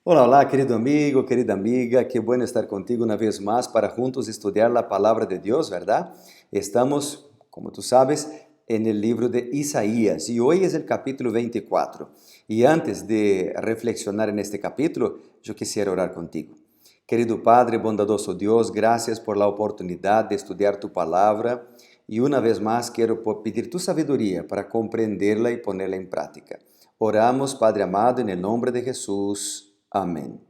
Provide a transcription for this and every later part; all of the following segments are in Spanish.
Hola, hola, querido amigo, querida amiga, qué bueno estar contigo una vez más para juntos estudiar la palabra de Dios, ¿verdad? Estamos, como tú sabes, en el libro de Isaías y hoy es el capítulo 24. Y antes de reflexionar en este capítulo, yo quisiera orar contigo. Querido Padre, bondadoso Dios, gracias por la oportunidad de estudiar tu palabra y una vez más quiero pedir tu sabiduría para comprenderla y ponerla en práctica. Oramos, Padre amado, en el nombre de Jesús. Amén.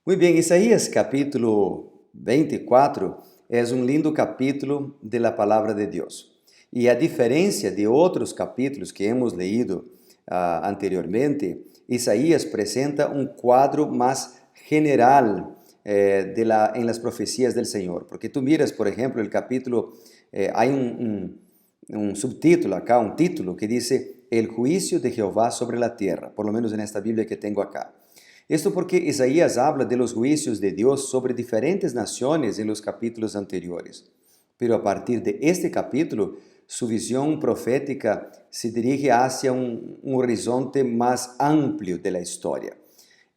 Muy bien, Isaías capítulo 24 es un lindo capítulo de la palabra de Dios. Y a diferencia de otros capítulos que hemos leído anteriormente, Isaías presenta un cuadro más general en las profecías del Señor. Porque tú miras, por ejemplo, el capítulo, hay un subtítulo acá, un título que dice El juicio de Jehová sobre la tierra, por lo menos en esta Biblia que tengo acá. Esto porque Isaías habla de los juicios de Dios sobre diferentes naciones en los capítulos anteriores. Pero a partir de este capítulo, su visión profética se dirige hacia un horizonte más amplio de la historia.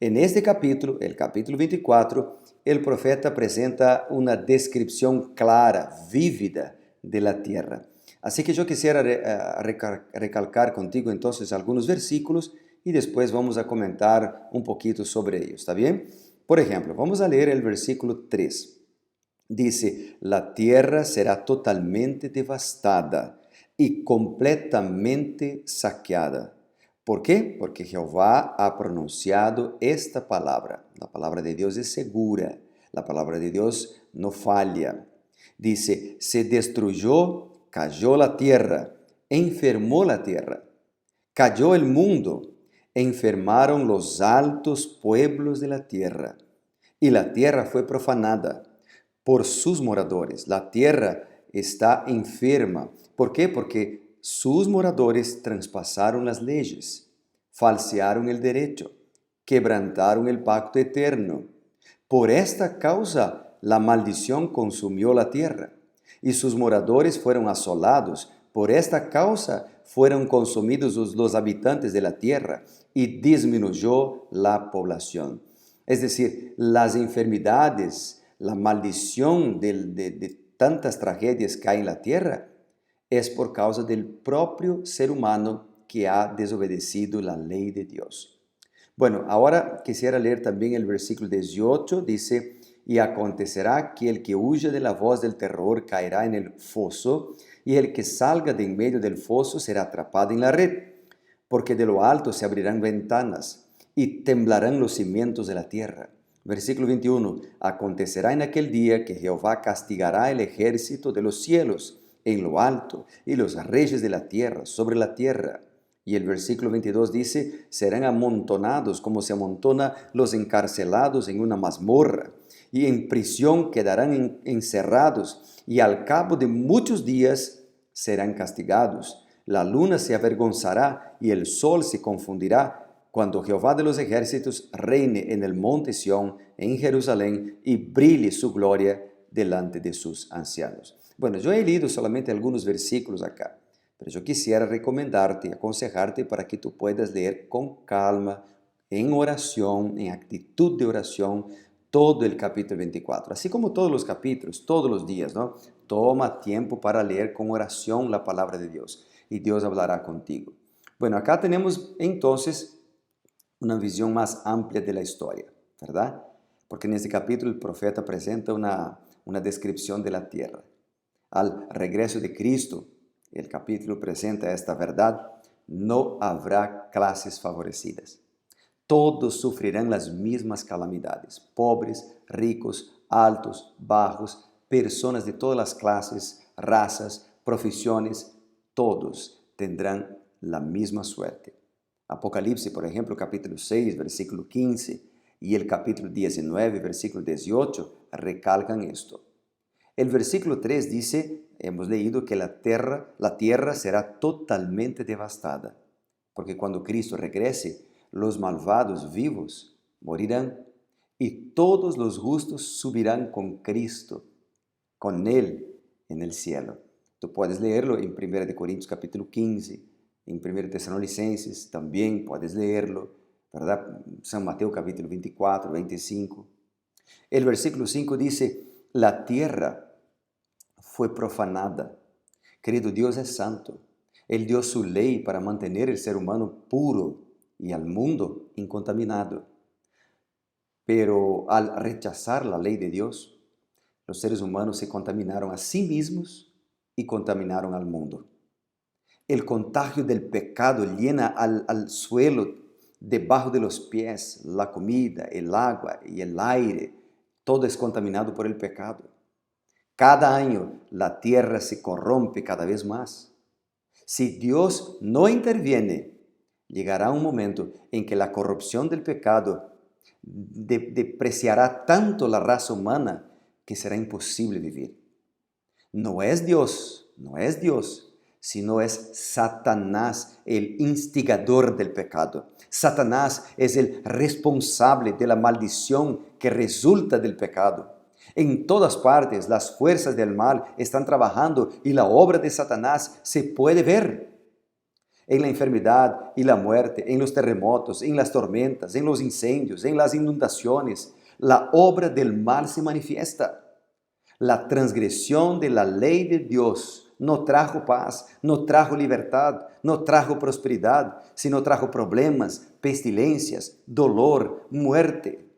En este capítulo, el capítulo 24, el profeta presenta una descripción clara, vívida de la tierra. Así que yo quisiera recalcar contigo entonces algunos versículos y después vamos a comentar un poquito sobre ellos, ¿está bien? Por ejemplo, vamos a leer el versículo 3. Dice, la tierra será totalmente devastada y completamente saqueada. ¿Por qué? Porque Jehová ha pronunciado esta palabra. La palabra de Dios es segura. La palabra de Dios no falla. Dice, se destruyó, cayó la tierra, enfermó la tierra, cayó el mundo, enfermaron los altos pueblos de la tierra, y la tierra fue profanada por sus moradores. La tierra está enferma. ¿Por qué? Porque sus moradores traspasaron las leyes, falsearon el derecho, quebrantaron el pacto eterno. Por esta causa, la maldición consumió la tierra y sus moradores fueron asolados. Por esta causa fueron consumidos los habitantes de la tierra y disminuyó la población. Es decir, las enfermedades, la maldición de tantas tragedias que hay en la tierra es por causa del propio ser humano que ha desobedecido la ley de Dios. Bueno, ahora quisiera leer también el versículo 18, dice, y acontecerá que el que huya de la voz del terror caerá en el foso, y el que salga de en medio del foso será atrapado en la red, porque de lo alto se abrirán ventanas y temblarán los cimientos de la tierra. Versículo 21, acontecerá en aquel día que Jehová castigará el ejército de los cielos en lo alto y los reyes de la tierra sobre la tierra. Y el versículo 22 dice, serán amontonados como se amontona los encarcelados en una mazmorra, y en prisión quedarán encerrados, y al cabo de muchos días serán castigados. La luna se avergonzará y el sol se confundirá cuando Jehová de los ejércitos reine en el monte Sión, en Jerusalén, y brille su gloria delante de sus ancianos. Bueno, yo he leído solamente algunos versículos acá, pero yo quisiera recomendarte, aconsejarte para que tú puedas leer con calma, en oración, en actitud de oración, todo el capítulo 24, así como todos los capítulos, todos los días, ¿no? Toma tiempo para leer con oración la palabra de Dios y Dios hablará contigo. Bueno, acá tenemos entonces una visión más amplia de la historia, ¿verdad? Porque en este capítulo el profeta presenta una descripción de la tierra. Al regreso de Cristo, el capítulo presenta esta verdad, no habrá clases favorecidas. Todos sufrirán las mismas calamidades, pobres, ricos, altos, bajos, personas de todas las clases, razas, profesiones, todos tendrán la misma suerte. Apocalipsis, por ejemplo, capítulo 6, versículo 15 y el capítulo 19, versículo 18 recalcan esto. El versículo 3 dice, hemos leído que la tierra será totalmente devastada, porque cuando Cristo regrese, los malvados vivos morirán y todos los justos subirán con Cristo, con Él en el cielo. Tú puedes leerlo en 1 Corintios capítulo 15, en 1 Tesalonicenses también puedes leerlo, ¿verdad? San Mateo capítulo 24, 25. El versículo 5 dice, la tierra fue profanada. Querido, Dios es santo. Él dio su ley para mantener el ser humano puro y al mundo incontaminado. Pero al rechazar la ley de Dios, los seres humanos se contaminaron a sí mismos y contaminaron al mundo. El contagio del pecado llena al suelo debajo de los pies, la comida, el agua y el aire. Todo es contaminado por el pecado. Cada año la tierra se corrompe cada vez más. Si Dios no interviene, llegará un momento en que la corrupción del pecado depreciará tanto la raza humana que será imposible vivir. No es Dios, sino es Satanás, el instigador del pecado. Satanás es el responsable de la maldición que resulta del pecado. En todas partes las fuerzas del mal están trabajando y la obra de Satanás se puede ver. En la enfermedad y la muerte, en los terremotos, en las tormentas, en los incendios, en las inundaciones, la obra del mal se manifiesta. La transgresión de la ley de Dios no trajo paz, no trajo libertad, no trajo prosperidad, sino trajo problemas, pestilencias, dolor, muerte.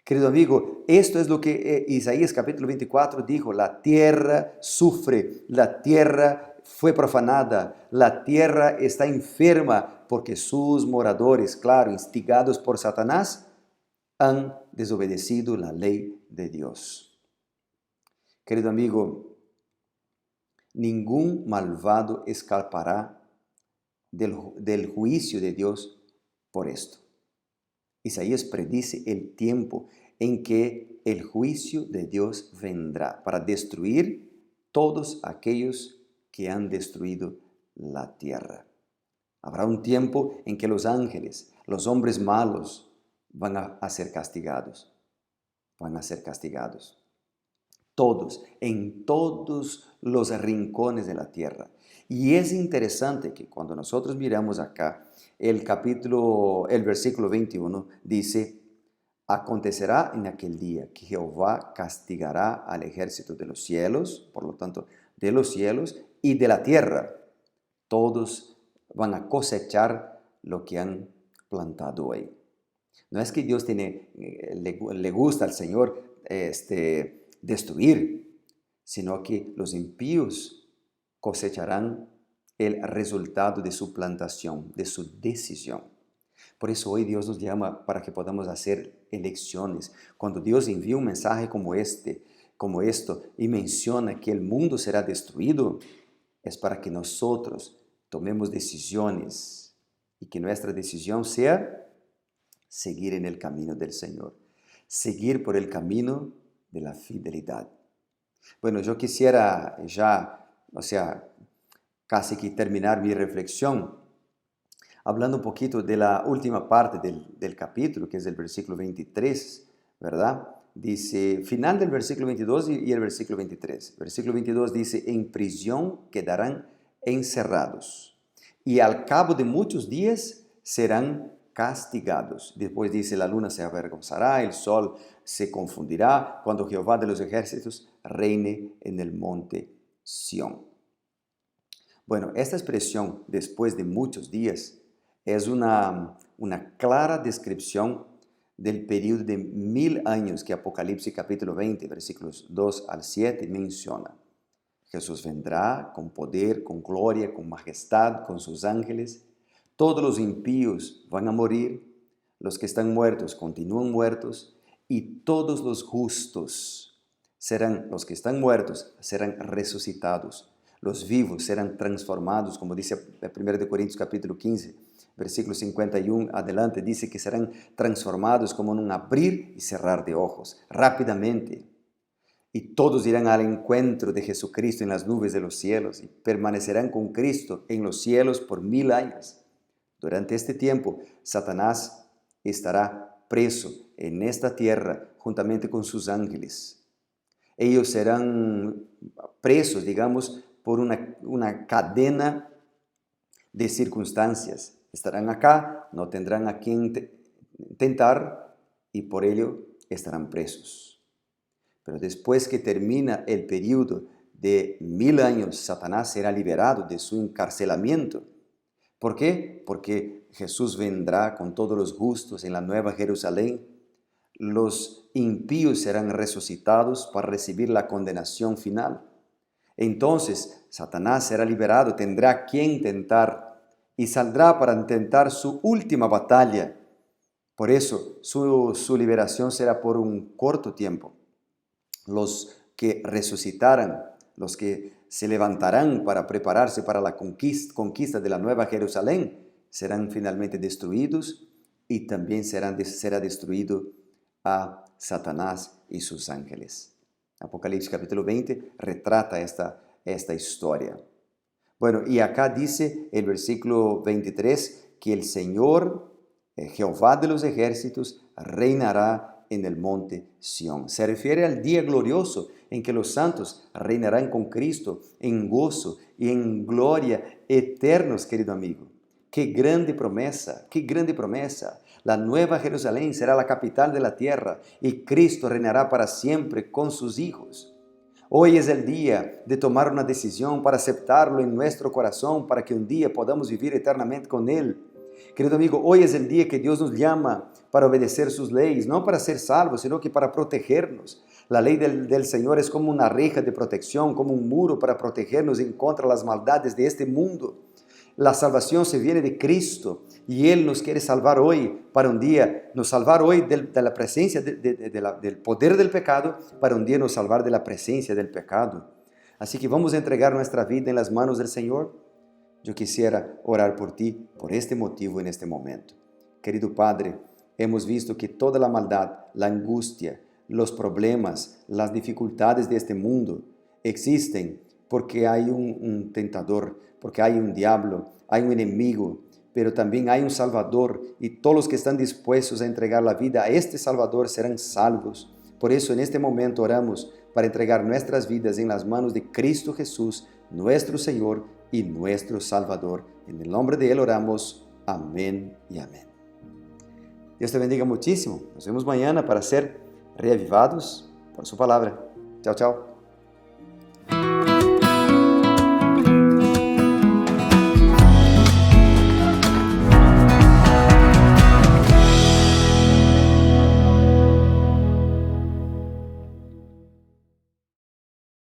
Querido amigo, esto es lo que Isaías capítulo 24 dijo, la tierra sufre, la tierra fue profanada, la tierra está enferma porque sus moradores, claro, instigados por Satanás, han desobedecido la ley de Dios. Querido amigo, ningún malvado escapará del juicio de Dios por esto. Isaías predice el tiempo en que el juicio de Dios vendrá para destruir todos aquellos que han destruido la tierra. Habrá un tiempo en que los ángeles, los hombres malos, van a ser castigados. Van a ser castigados. Todos, en todos los rincones de la tierra. Y es interesante que cuando nosotros miramos acá, el versículo 21 dice, acontecerá en aquel día que Jehová castigará al ejército de los cielos, por lo tanto, de los cielos y de la tierra. Todos van a cosechar lo que han plantado ahí. No es que Dios le gusta al Señor destruir, sino que los impíos cosecharán el resultado de su plantación, de su decisión. Por eso hoy Dios nos llama para que podamos hacer elecciones. Cuando Dios envía un mensaje como esto, y menciona que el mundo será destruido, es para que nosotros tomemos decisiones y que nuestra decisión sea seguir en el camino del Señor, seguir por el camino de la fidelidad. Bueno, yo quisiera ya, casi que terminar mi reflexión hablando un poquito de la última parte del capítulo, que es el versículo 23, ¿verdad? Dice, final del versículo 22 y el versículo 23. Versículo 22 dice, en prisión quedarán encerrados y al cabo de muchos días serán castigados. Después dice, la luna se avergonzará, el sol se confundirá, cuando Jehová de los ejércitos reine en el monte Sión. Bueno, esta expresión, después de muchos días, es una clara descripción del periodo de 1000 años que Apocalipsis capítulo 20, versículos 2 al 7 menciona. Jesús vendrá con poder, con gloria, con majestad, con sus ángeles. Todos los impíos van a morir, los que están muertos continúan muertos y todos los justos los que están muertos serán resucitados. Los vivos serán transformados, como dice 1 Corintios capítulo 15, versículo 51 adelante, dice que serán transformados como en un abrir y cerrar de ojos, rápidamente. Y todos irán al encuentro de Jesucristo en las nubes de los cielos y permanecerán con Cristo en los cielos por 1000 años. Durante este tiempo, Satanás estará preso en esta tierra juntamente con sus ángeles. Ellos serán presos, digamos, por una cadena de circunstancias. Estarán acá, no tendrán a quien tentar y por ello estarán presos. Pero después que termina el periodo de 1000 años, Satanás será liberado de su encarcelamiento. ¿Por qué? Porque Jesús vendrá con todos los justos en la nueva Jerusalén. Los impíos serán resucitados para recibir la condenación final. Entonces Satanás será liberado, tendrá quien tentar y saldrá para intentar su última batalla. Por eso su liberación será por un corto tiempo. Los que resucitarán, los que se levantarán para prepararse para la conquista de la nueva Jerusalén, serán finalmente destruidos y también será destruido a Satanás y sus ángeles. Apocalipsis capítulo 20 retrata esta historia. Bueno, y acá dice el versículo 23 que el Señor, Jehová de los ejércitos, reinará en el monte Sión. Se refiere al día glorioso en que los santos reinarán con Cristo en gozo y en gloria eternos, querido amigo. ¡Qué grande promesa! ¡Qué grande promesa! La nueva Jerusalén será la capital de la tierra y Cristo reinará para siempre con sus hijos. Hoy es el día de tomar una decisión para aceptarlo en nuestro corazón para que un día podamos vivir eternamente con Él. Querido amigo, hoy es el día que Dios nos llama para obedecer sus leyes, no para ser salvos, sino que para protegernos. La ley del Señor es como una reja de protección, como un muro para protegernos en contra de las maldades de este mundo. La salvación se viene de Cristo y Él nos quiere salvar hoy para un día, nos salvar hoy de la presencia del poder del pecado, para un día nos salvar de la presencia del pecado. Así que vamos a entregar nuestra vida en las manos del Señor. Yo quisiera orar por ti por este motivo en este momento. Querido Padre, hemos visto que toda la maldad, la angustia, los problemas, las dificultades de este mundo existen porque hay un tentador, porque hay un diablo, hay un enemigo, pero también hay un Salvador y todos los que están dispuestos a entregar la vida a este Salvador serán salvos. Por eso en este momento oramos para entregar nuestras vidas en las manos de Cristo Jesús, nuestro Señor y nuestro Salvador. En el nombre de Él oramos. Amén y amén. Dios te bendiga muchísimo. Nos vemos mañana para ser reavivados por su palabra. Chao, chao.